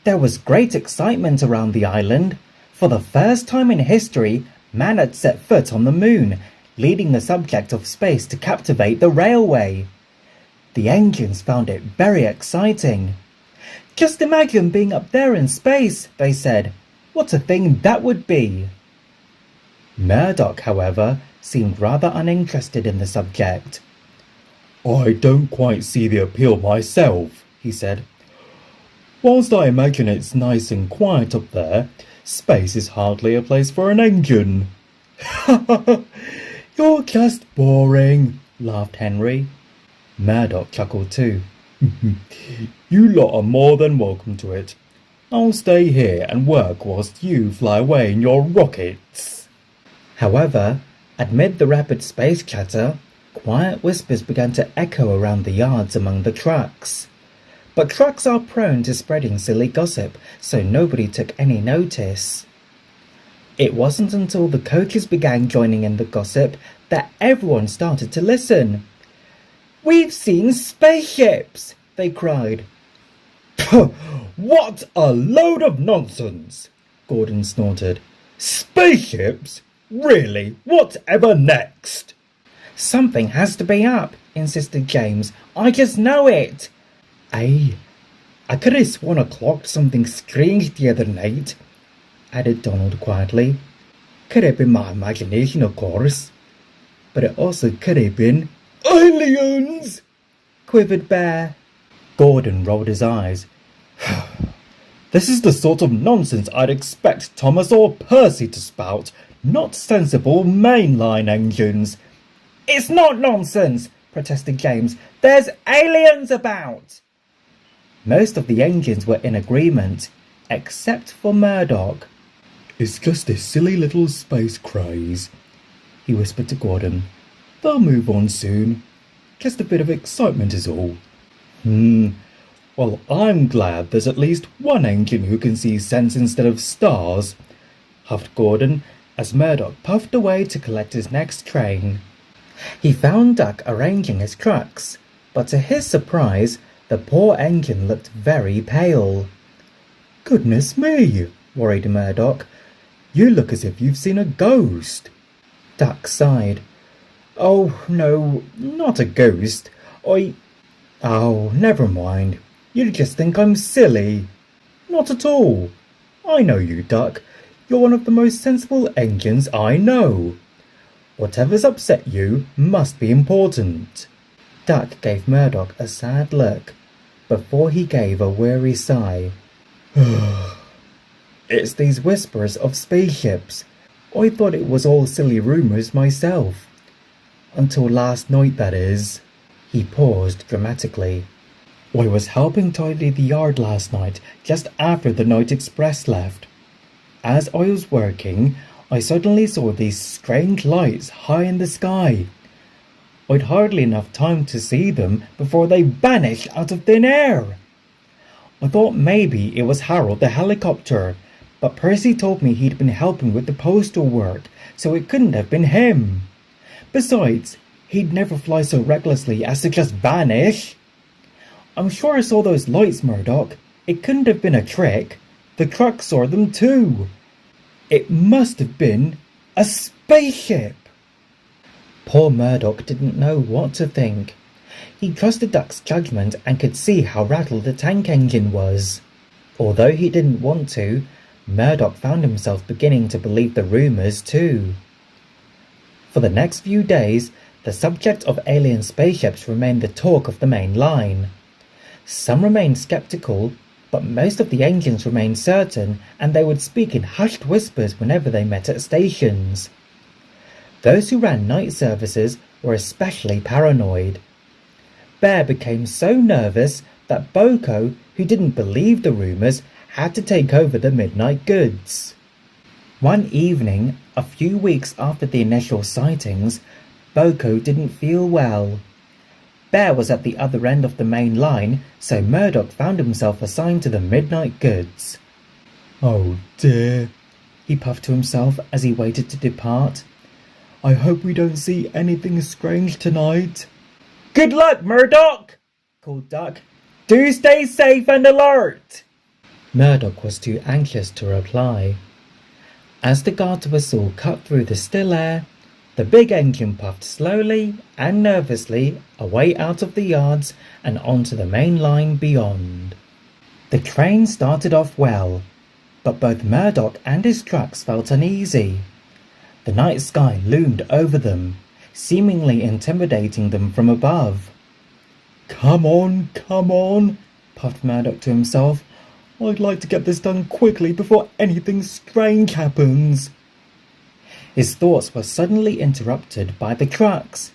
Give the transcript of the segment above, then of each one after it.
There was great excitement around the island. For the first time in history, man had set foot on the moon, leading the subject of space to captivate the railway. The engines found it very exciting. "Just imagine being up there in space," they said. "What a thing that would be." Murdoch, however, seemed rather uninterested in the subject. "I don't quite see the appeal myself," he said. "Whilst I imagine it's nice and quiet up there, space is hardly a place for an engine." "You're just boring," laughed Henry. Murdoch chuckled too. "You lot are more than welcome to it. I'll stay here and work whilst you fly away in your rockets." However, amid the rapid space chatter, quiet whispers began to echo around the yards among the trucks. But trucks are prone to spreading silly gossip, so nobody took any notice. It wasn't until the coaches began joining in the gossip that everyone started to listen. "We've seen spaceships!" they cried. "What a load of nonsense!" Gordon snorted. "Spaceships? Really? Whatever next?" "Something has to be up," insisted James. "I just know it." I could have sworn I clocked something strange the other night," added Donald quietly. "Could have been my imagination, of course. But it also could have been—" "Aliens!" quivered Bear. Gordon rolled his eyes. "This is the sort of nonsense I'd expect Thomas or Percy to spout, not sensible mainline engines." "It's not nonsense," protested James. "There's aliens about." Most of the engines were in agreement, except for Murdoch. "It's just this silly little space craze," he whispered to Gordon. "They'll move on soon. Just a bit of excitement is all." Well, I'm glad there's at least one engine who can see sense instead of stars," huffed Gordon as Murdoch puffed away to collect his next train. He found Duck arranging his trucks, but to his surprise, the poor engine looked very pale. "Goodness me," worried Murdoch. "You look as if you've seen a ghost." Duck sighed. "Oh, no, not a ghost. Oh, never mind. You just think I'm silly." "Not at all. I know you, Duck. You're one of the most sensible engines I know. Whatever's upset you must be important." Duck gave Murdoch a sad look, before he gave a weary sigh. "It's these whispers of spaceships. I thought it was all silly rumours myself. Until last night, that is." He paused dramatically. "I was helping tidy the yard last night, just after the night express left. As I was working, I suddenly saw these strange lights high in the sky. I'd hardly enough time to see them before they vanished out of thin air. I thought maybe it was Harold the helicopter, but Percy told me he'd been helping with the postal work, so it couldn't have been him. Besides, he'd never fly so recklessly as to just vanish. I'm sure I saw those lights, Murdoch. It couldn't have been a trick. The truck saw them too. It must have been a spaceship." Poor Murdoch didn't know what to think. He trusted Duck's judgment and could see how rattled the tank engine was. Although he didn't want to, Murdoch found himself beginning to believe the rumours too. For the next few days, the subject of alien spaceships remained the talk of the main line. Some remained skeptical, but most of the engines remained certain, and they would speak in hushed whispers whenever they met at stations. Those who ran night services were especially paranoid. Bear became so nervous that Boko, who didn't believe the rumours, had to take over the midnight goods. One evening, a few weeks after the initial sightings, Boko didn't feel well. Bear was at the other end of the main line, so Murdoch found himself assigned to the midnight goods. "Oh dear," he puffed to himself as he waited to depart. "I hope we don't see anything strange tonight." "Good luck, Murdoch!" called Duck. "Do stay safe and alert!" Murdoch was too anxious to reply. As the guard's whistle cut through the still air, the big engine puffed slowly and nervously away out of the yards and onto the main line beyond. The train started off well, but both Murdoch and his trucks felt uneasy. The night sky loomed over them, seemingly intimidating them from above. Come on, puffed Murdoch to himself. I'd like to get this done quickly before anything strange happens. His thoughts were suddenly interrupted by the trucks.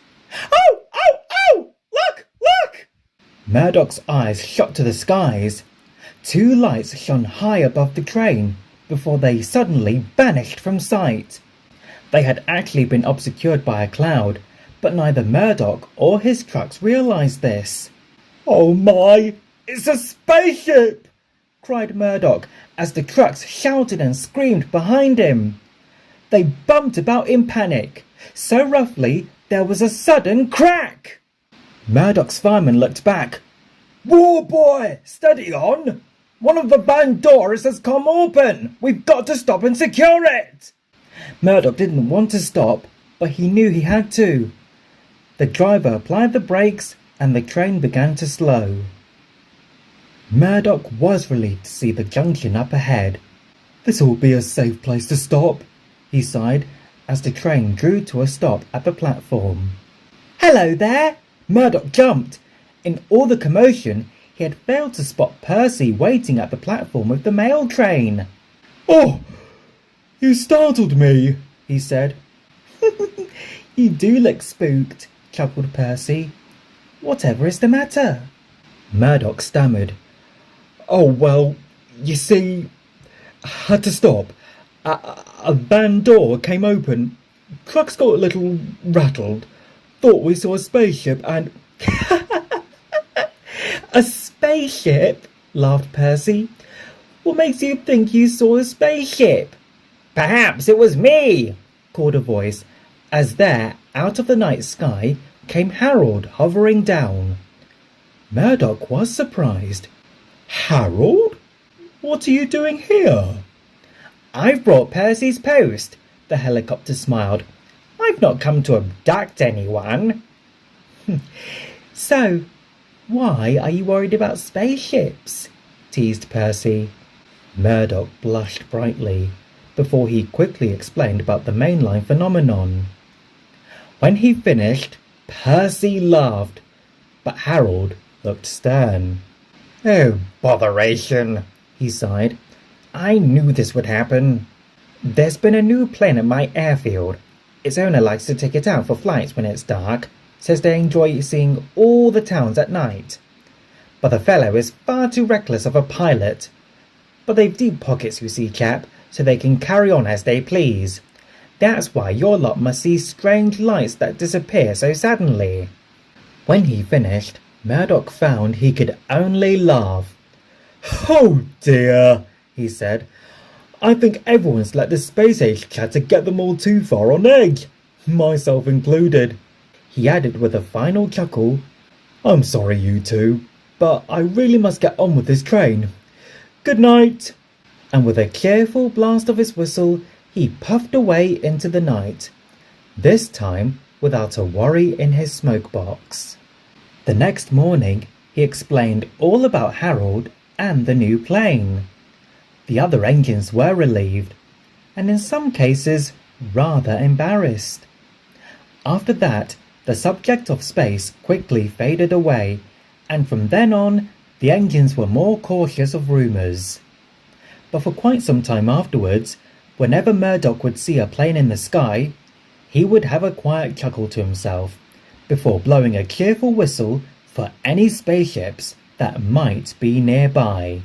Oh! Look! Murdoch's eyes shot to the skies. Two lights shone high above the train before they suddenly vanished from sight. They had actually been obscured by a cloud, but neither Murdoch or his trucks realized this. Oh my! It's a spaceship! Cried Murdoch as the trucks shouted and screamed behind him. They bumped about in panic, so roughly there was a sudden crack. Murdoch's fireman looked back. Whoa, boy! Steady on! One of the van doors has come open! We've got to stop and secure it! Murdoch didn't want to stop, but he knew he had to. The driver applied the brakes and the train began to slow. Murdoch was relieved to see the junction up ahead. This'll be a safe place to stop, he sighed as the train drew to a stop at the platform. Hello there! Murdoch jumped. In all the commotion, he had failed to spot Percy waiting at the platform with the mail train. Oh, you startled me, he said. You do look spooked, chuckled Percy. Whatever is the matter? Murdoch stammered. Oh, well, you see, I had to stop. A van door came open. Trucks got a little rattled. Thought we saw a spaceship and... A spaceship? Laughed Percy. What makes you think you saw a spaceship? Perhaps it was me, called a voice, as there, out of the night sky, came Harold hovering down. Murdoch was surprised. Harold? What are you doing here? I've brought Percy's post, the helicopter smiled. I've not come to abduct anyone. So, why are you worried about spaceships? Teased Percy. Murdoch blushed brightly before he quickly explained about the mainline phenomenon. When he finished, Percy laughed, but Harold looked stern. Oh, botheration, he sighed. I knew this would happen. There's been a new plane at my airfield. Its owner likes to take it out for flights when it's dark. Says they enjoy seeing all the towns at night. But the fellow is far too reckless of a pilot. But they've deep pockets, you see, chap, so they can carry on as they please. That's why your lot must see strange lights that disappear so suddenly. When he finished, Murdoch found he could only laugh. Oh dear, he said. I think everyone's let this space age chatter get them all too far on edge, myself included. He added with a final chuckle, I'm sorry, you two, but I really must get on with this train. Good night. And with a cheerful blast of his whistle, he puffed away into the night, this time without a worry in his smoke box. The next morning, he explained all about Harold and the new plane. The other engines were relieved, and in some cases, rather embarrassed. After that, the subject of space quickly faded away, and from then on, the engines were more cautious of rumours. But for quite some time afterwards, whenever Murdoch would see a plane in the sky, he would have a quiet chuckle to himself, before blowing a cheerful whistle for any spaceships that might be nearby.